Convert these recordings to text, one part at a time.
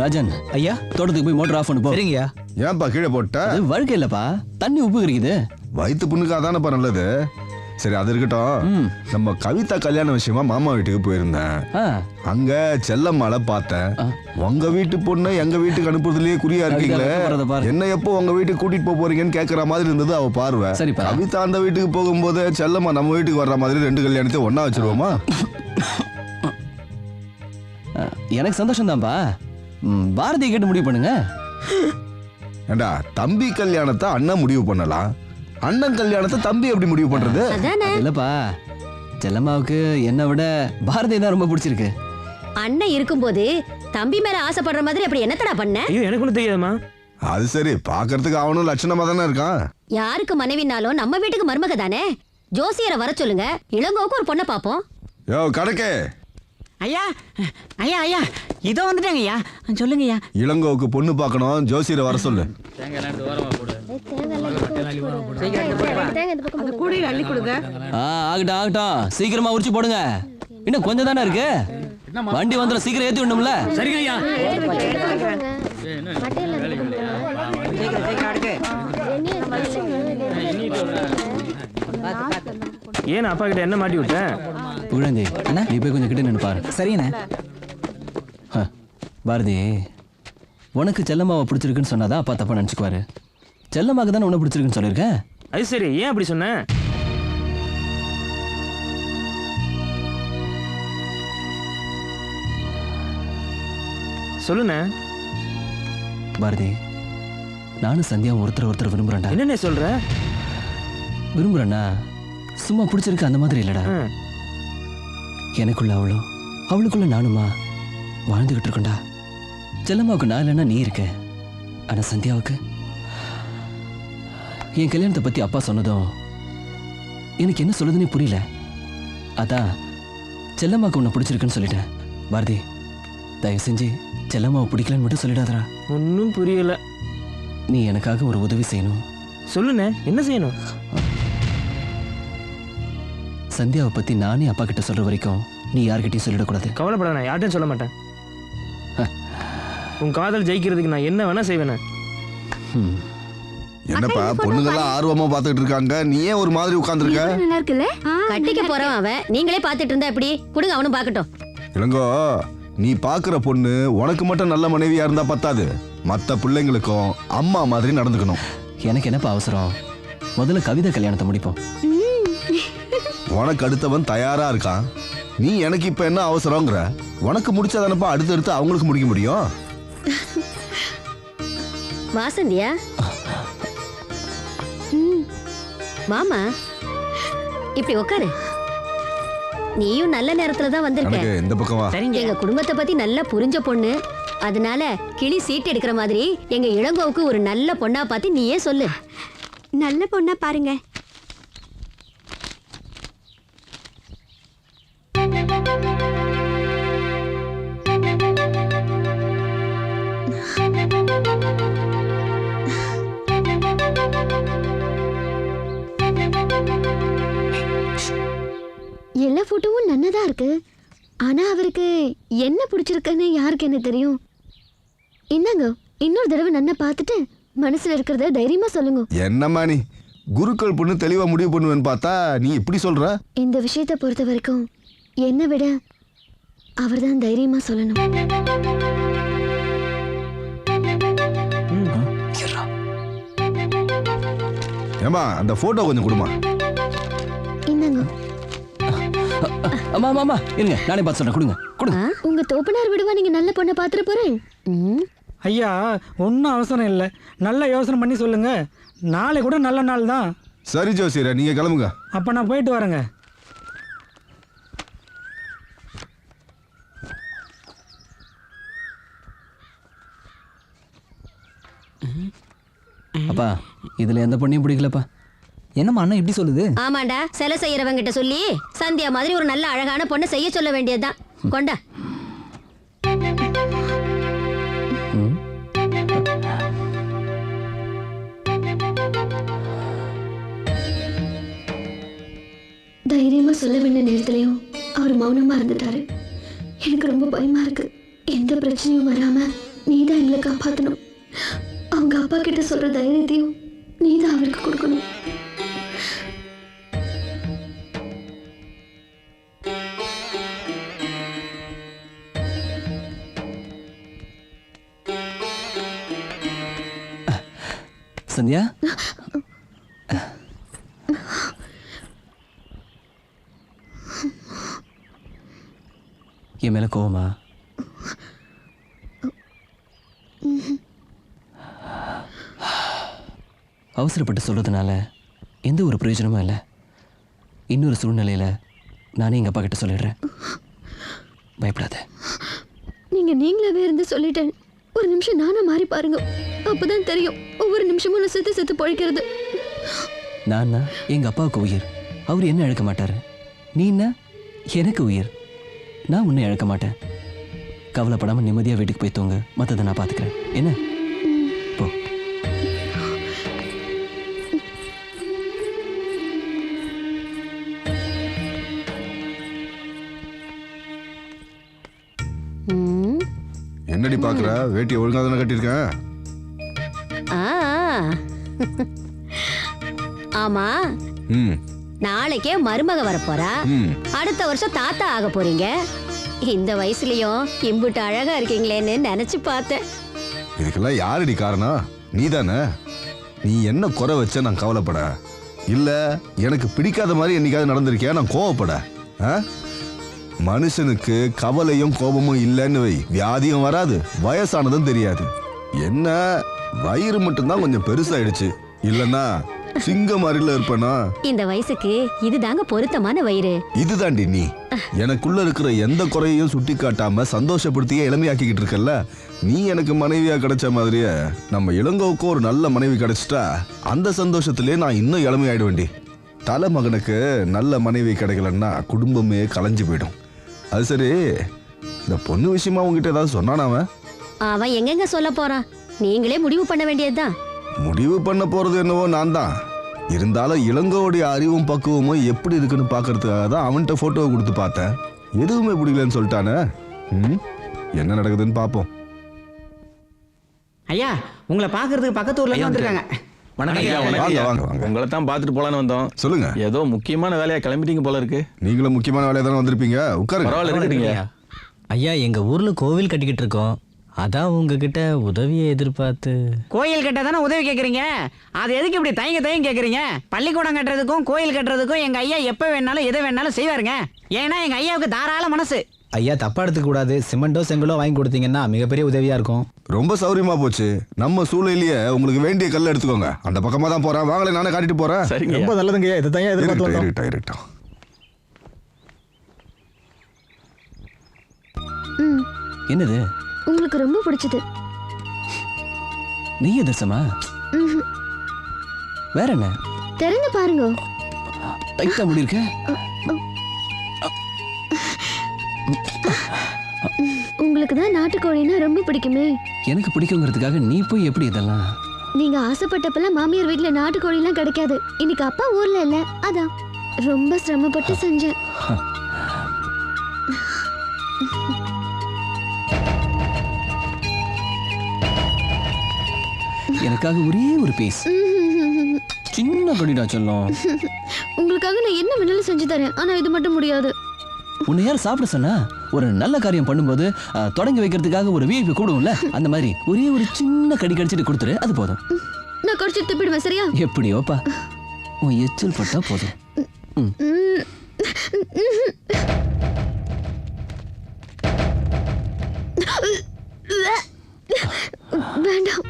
ராஜன் ஐயா தோட்டத்துக்கு போய் மோட்டர் ஆஃப் பண்ணு போ. சரிங்கய்யா. ஏன்பா கீழே போட்ட? அது வழுக்க இல்லப்பா, தண்ணி உப்பு கிடைக்குது. வயிற்று புண்ணுக்கு அதானப்பா நல்லது. சரி அது இருக்கட்டும். நம்ம கவிதா கல்யாண விஷயமா மாமா வீட்டுக்கு போயிருந்தேன். அங்க செல்லம்மாளை பார்த்தேன். உங்க வீட்டு பொண்ணு எங்க வீட்டுக்கு அனுப்புறதுலயே குறியா இருக்கீங்களே, என்ன எப்போ உங்க வீட்டுக்கு கூட்டிட்டு போறீங்கன்னு கேக்குற மாதிரி இருந்தது அவ பார்வை. கவிதா அந்த வீட்டுக்கு போகும்போது செல்லம்மா நம்ம வீட்டுக்கு வர்ற மாதிரி 2 கல்யாணத்தையும் ஒன்னா வச்சிருவோமா? எனக்கு சந்தோஷம் தான்ப்பா. பாரதி கேட்டு முடிவு பண்ணுங்க. ஏண்டா தம்பி கல்யாணத்தை அண்ணன் முடிவு பண்ணலாம், அண்ணன் கல்யாணத்தை தம்பி எப்படி முடிவு பண்றது? இல்லப்பா, செல்லம்மாவுக்கு என்னை விட பாரதி தான் ரொம்ப பிடிச்சிருக்கு. அண்ணன் இருக்கும்போது தம்பி மேல ஆசைப்படுற மாதிரி அப்படி என்னத்தடா பண்ண? எனக்கு ஒன்றும் தெரியாதுமா. அது சரி, பாக்குறதுக்கு அவனும் லட்சணமா தானே இருக்கான். யாருக்கு மனைவினாலும் நம்ம வீட்டுக்கு மருமக தானே. ஜோசியரை வர சொல்லுங்க, இளங்கோவுக்கு ஒரு பொண்ணை பாப்போம். யோ கணக்கே. ஐயா ஐயா ஐயா இதோ வந்துட்டாங்க ஐயா, சொல்லுங்க ஐயா. இளங்கோவுக்கு பொண்ணு பார்க்கணும், ஜோசியரை வர சொல்லு. ஆகட்டும் ஆகட்டும், சீக்கிரமா உரிச்சு போடுங்க. இன்னும் கொஞ்சம் தானே இருக்கு, வண்டி வந்துடும், சீக்கிரம் ஏத்தி விடணும்ல. சரிங்க ஐயா. ஏன் அப்பா கிட்ட என்ன மாட்டி விட்டேன்? புகழேந்தி, நீ போய் கொஞ்சம் கிட்ட நின்று பாரு. சரிண்ணே. பாரதி, உனக்கு செல்லம்மாவை பிடிச்சிருக்குன்னு சொன்னாதான் அப்பா தப்பா நினைச்சுக்குவாரு. செல்லம்மாக்கு தானே உன்னை பிடிச்சிருக்குன்னு சொல்லியிருக்கேன். அது சரி, ஏன் அப்படி சொன்ன? சொல்லுண்ணே. பாரதி, நானும் சந்தியாவும் ஒருத்தர் விரும்புறேன்டா. என்னண்ணே சொல்ற? விரும்புறேன்னா சும்மா பிடிச்சிருக்கு அந்த மாதிரி இல்லடா. எனக்குள்ள அவளும் அவளுக்குள்ள நானுமா வாழ்ந்துகிட்டு இருக்கோண்டா. செல்லம்மாவுக்கு நான் இல்லைன்னா நீ இருக்க, ஆனா சந்தியாவுக்கு என் கல்யாணத்தை பத்தி அப்பா சொன்னதும் எனக்கு என்ன சொல்லுதுன்னு புரியல. அதான் செல்லம்மாவுக்கு உன்னை பிடிச்சிருக்குன்னு சொல்லிட்டேன். பாரதி, தயவு செஞ்சு செல்லம்மாவை பிடிக்கலன்னு மட்டும் சொல்லிடாதடா. ஒன்றும் புரியல. நீ எனக்காக ஒரு உதவி செய்யணும். சொல்லுண்ணே, என்ன செய்யணும்? சந்தியாவை பத்தி நானே அப்பா கிட்ட சொல்ற வரைக்கும் நீ யார்கிட்டயும் சொல்லிடக்கூடாது. கவலைப்படாத, நான் யார்ட்டையும் சொல்ல மாட்டேன். உன் காதல் ஜெயிக்கிறதுக்கு நான் என்ன வேணா செய்வேன். என்னப்பா பொண்ணுங்கெல்லாம் ஆர்வமா பாத்துட்டு இருக்காங்க, நீ ஏன் ஒரு மாதிரி உட்கார்ந்துருக்க? நல்லா இருக்குல்ல? கட்டிக்க போறவன் அவன், நீங்களே பாத்துட்டு இருந்தா எப்படி? கொடுங்க, அவனும் பாக்கட்டும். இளங்கோ, நீ பாக்குற பொண்ணு உனக்கு மட்டும் நல்ல மனைவியா இருந்தா பத்தாது, மத்த பிள்ளைங்களுக்கும் அம்மா மாதிரி நடந்துக்கணும். எனக்கு என்னப்பா அவசரம், முதல்ல கவிதா கல்யாணத்தை முடிப்போம். உனக்கு அடுத்தவன் தயாரா இருக்கான், நீ எனக்கு இப்ப என்ன அவசரங்கிற? உனக்கு முடிச்சாதானப்பா அடுத்து அவங்களுக்கு முடிக்க முடியும். வாசந்தியா, மாமா இப்படி உட்காரு. நீயும் நல்ல நேரத்துல தான் வந்திருக்க. இந்த பக்கம் வா. எங்க குடும்பத்தை பத்தி நல்லா புரிஞ்ச பொண்ணு, அதனால கிளி சீட் எடுக்கிற மாதிரி எங்க இளங்கோவுக்கு ஒரு நல்ல பொண்ணா பார்த்து நீயே சொல்லு. நல்ல பொண்ணா பாருங்க. எல்லா போட்டோவும் நன்னதா இருக்கு, ஆனா அவருக்கு என்ன பிடிச்சிருக்குன்னு யாருக்கு என்ன தெரியும்? என்னங்க, இன்னொரு தடவை நன்ன பார்த்துட்டு மனசுல இருக்கிறத தைரியமா சொல்லுங்க. என்னம்மா நீ குருக்கள் பொண்ணு தெளிவா முடிவு பண்ணுவேன்னு பார்த்தா நீ இப்படி சொல்ற? இந்த விஷயத்தை பொறுத்த வரைக்கும் என்னை விட அவர்தான் தைரியமா சொல்லணும். ஏமா அந்த போட்டோ கொஞ்சம் கொடுமா. என்னங்க? அம்மா அம்மா அம்மா இருங்க, நானே பார்த்து சொல்றேன். கொடுங்க கொடுங்க. உங்க தோப்பனார் விடுவா நீங்க நல்ல பொண்ணை பார்த்துட்டு போறேன். ஐயா ஒன்றும் அவசரம் இல்லை, நல்ல யோசனை பண்ணி சொல்லுங்க. நாளை கூட நல்ல நாள் தான். சரி ஜோசியரே, நீங்க கிளம்புங்க. அப்ப நான் போயிட்டு வரேங்க. அப்பா, இதுல எந்த பொண்ணையும் பிடிக்கலப்பா. என்னம்மா அண்ணன் இப்படி சொல்லுது? ஆமாண்டா, சிலை செய்யறவங்க கிட்ட சொல்லி சந்தியா மாதிரி ஒரு நல்ல அழகான பொண்ணை செய்ய சொல்ல வேண்டியதுதான். கொண்டா. தைரியமா சொல்ல வேண்டிய நேரத்திலையும் அவர் மௌனமா இருந்துட்டாரு. எனக்கு ரொம்ப பயமா இருக்கு. எந்த பிரச்சனையும் வராம நீ தான் எங்களை காப்பாற்றணும். அவங்க அப்பா கிட்ட சொல்ற தைரியத்தையும் நீ தான் அவருக்கு கொடுக்கணும். சந்தியா, என் மேல கோவமா? அவசரப்பட்டு சொல்றதுனால எந்த ஒரு பிரயோஜனமும் இல்லை. இன்னொரு சூழ்நிலையில நானே எங்க அப்பா கிட்ட சொல்லிடுறேன். பயப்படாத. நீங்களாவே இருந்து சொல்லிட்டேன். ஒரு நிமிஷம் நானா மாறி பாருங்க, அப்பதான் தெரியும் ஒவ்வொரு நிமிஷமும் நான் செத்து செத்து பொழைக்கிறது. நான் எங்க அப்பாவுக்கு உயிர், அவர் என்ன இழக்க மாட்டாரு. நீ என்ன எனக்கு உயிர், நான் உன்னை இழக்க மாட்டேன். கவலைப்படாம நிம்மதியா வீட்டுக்கு போய் தூங்க, மற்றதை நான் பார்த்துக்கிறேன். என்ன போ. என்னடி பாக்குற? வேட்டி ஒழுங்கா தானே கட்டியிருக்கேன். ஆமா, நாளைக்கே மருமக வரப்போறா. அடுத்த வருஷம் தாத்தா ஆக போறீங்க. இந்த வயசுலயும் இம்புட்டு அழகா இருக்கீங்களேன்னு நினைச்சு பார்த்தேன். இதுக்கெல்லாம் யாரடி காரணம்? நீ தானே. நீ என்ன குறை வச்ச நான் கவலைப்பட இல்ல, எனக்கு பிடிக்காத மாதிரி என்னைக்காவது நடந்திருக்கியா நான் கோவப்பட? மனுஷனுக்கு கவலையும் கோபமும் இல்லைன்னு வை, வியாதியும் வராது, வயசானதும் தெரியாது. என்ன வயிறு மட்டும்தான் கொஞ்சம் பெருசாயிடுச்சு, இல்லன்னா சிங்க மாதிரில இருப்பனா? இந்த வயசுக்கு இதுதாங்க பொருத்தமான வயிறு. இதுதாண்டி நீ எனக்குள்ள இருக்கிற எந்த குறையையும் சுட்டி காட்டாம சந்தோஷப்படுத்தியே இளமையாக்கிக்கிட்டு இருக்கல்ல. நீ எனக்கு மனைவியா கிடைச்ச மாதிரியே நம்ம இளங்கோவுக்கும் ஒரு நல்ல மனைவி கிடைச்சிட்டா அந்த சந்தோஷத்திலே நான் இன்னும் இளமையாயிடுவேண்டி. தலைமகனுக்கு நல்ல மனைவி கிடைக்கலன்னா குடும்பமே கலைஞ்சு போயிடும். அது சரி, இந்த பொண்ணு விஷயமா உங்ககிட்ட ஏதாவது சொன்னானா? அவன் எங்கெங்க சொல்ல போறான்? நீங்களே முடிவு பண்ண வேண்டியதுதான். முடிவு பண்ண போறது என்னவோ நான் தான். இருந்தாலும் இளங்கோவுடைய அறிவும் பக்குவமும் எப்படி இருக்குன்னு பாக்குறதுக்காக தான் அவன்கிட்ட போட்டோவை கொடுத்து பார்த்தேன். எதுவுமே பிடிக்கலன்னு சொல்லிட்டானே. என்ன நடக்குதுன்னு பாப்போம். ஐயா, உங்களை பாக்குறதுக்கு பக்கத்து ஊர்ல வந்திருக்காங்க. உங்களை தான் பார்த்துட்டு போலான்னு வந்தோம். சொல்லுங்க. ஏதோ முக்கியமான வேலையா கிளம்பிட்டீங்க போல இருக்கு. நீங்களும் முக்கியமான வேலையா தானே வந்திருப்பீங்க. உட்காருங்க. பரவாயில்ல, இருக்கீங்க. ஐயா, எங்க ஊர்ல கோவில் கட்டிக்கிட்டு இருக்கோம். அதான் உங்ககிட்ட உதவியை எதிர்பார்த்து. கோயில் கட்ட தானே உதவி கேட்குறீங்க? அது எதுக்கு இப்படி தயங்க கேட்குறீங்க? பள்ளிக்கூடம் கட்டுறதுக்கும் கோயில் கட்டுறதுக்கும் எங்க ஐயா எப்போ வேணாலும் எதை வேணாலும் செய்வாருங்க. ஏன்னா எங்க ஐயாவுக்கு தாராள மனசு. ஐயா, தப்பா எடுத்துக்க கூடாது. சிமெண்டோ செங்கலோ வாங்கி கொடுத்தீங்கன்னா மிகப்பெரிய உதவியா இருக்கும். ரொம்ப சௌரியமா போச்சு. நம்ம சூழலிலேயே உங்களுக்கு வேண்டிய கல்ல எடுத்துக்கோங்க. அந்த பக்கமா தான் போறேன், வாங்களே நானே காட்டிட்டு போறேன். சரிங்க. ரொம்ப நல்லதுங்கய்யா. இதை தான் எதிர்பார்த்து. இருக்கட்டும். என்னது உங்களுக்கு ரொம்ப பிடிச்சது? நெய் அதிரசமா? வேற என்ன? திறந்து பாருங்க. டைட்டா முடி இருக்க. உங்களுக்கு தான் நாட்டுக்கோழின்னா ரொம்ப பிடிக்குமே. எனக்கு பிடிக்குங்கிறதுக்காக நீ போய் எப்படி இதெல்லாம்? நீங்க ஆசைப்பட்டப்பெல்லாம் மாமியார் வீட்டுல நாட்டுக்கோழிலாம் கிடைக்காது. இன்னைக்கு அப்பா ஊர்ல இல்ல, அதான் ரொம்ப சிரமப்பட்டு செஞ்சேன். எனக்காக ஒரே ஒரு பீஸ், சின்ன கடிடா சொல்லும். உங்களுக்காக நான் என்ன வேணாலும் செஞ்சு தரேன், ஆனா இது மட்டும் முடியாது. உன்னை யார் சாப்பிட சொன்னா? ஒரு நல்ல காரியம் பண்ணும்போது தொடங்கி வைக்கிறதுக்காக ஒரு விஐபி கூடும்ல, அந்த மாதிரி ஒரே ஒரு சின்ன கடி கடிச்சிட்டு கொடுத்துரு, அது போதும். நான் கடிச்சு துப்பிடுவேன், சரியா? எப்படியோப்பா, உன் எச்சில் பட்டா போதும். வேண்டாம்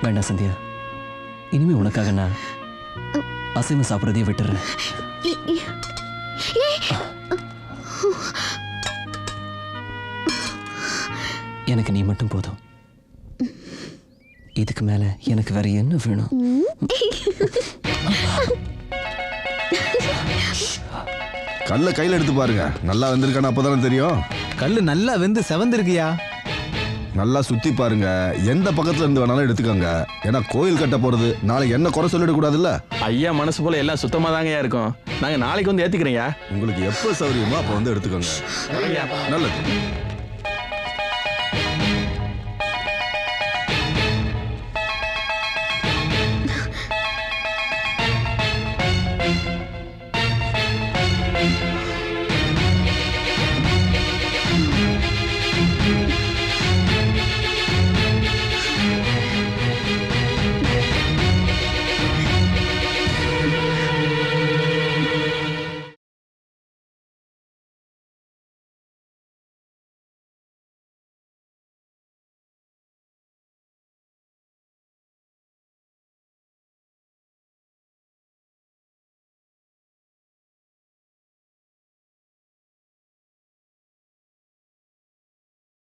வேண்டாம் சந்தியா, இனிமே உனக்காக நான் அசைவம் சாப்பிட்றதே விட்டுறேன். எனக்கு நீ மட்டும் போதும். இதுக்கு மேல எனக்கு வேற என்ன வேணும்? கல்ல கையில எடுத்து பாருங்க, நல்லா வெந்திருக்கானு அப்பதானே தெரியும். கல்லு நல்லா வெந்து செவந்திருக்கியா? நல்லா சுத்தி பாருங்க, எந்த பக்கத்துல இருந்து வேணாலும் எடுத்துக்கோங்க. ஏன்னா கோயில் கட்ட போறது, நாளைக்கு என்ன குறை சொல்லிட கூடாதுல்ல. ஐயா மனசு போல எல்லாம் சுத்தமா தாங்க இருக்கும். நாங்க நாளைக்கு வந்து ஏத்துக்கிறீங்க. உங்களுக்கு எப்ப சௌரியமோ அப்ப வந்து எடுத்துக்கோங்க. நல்லது.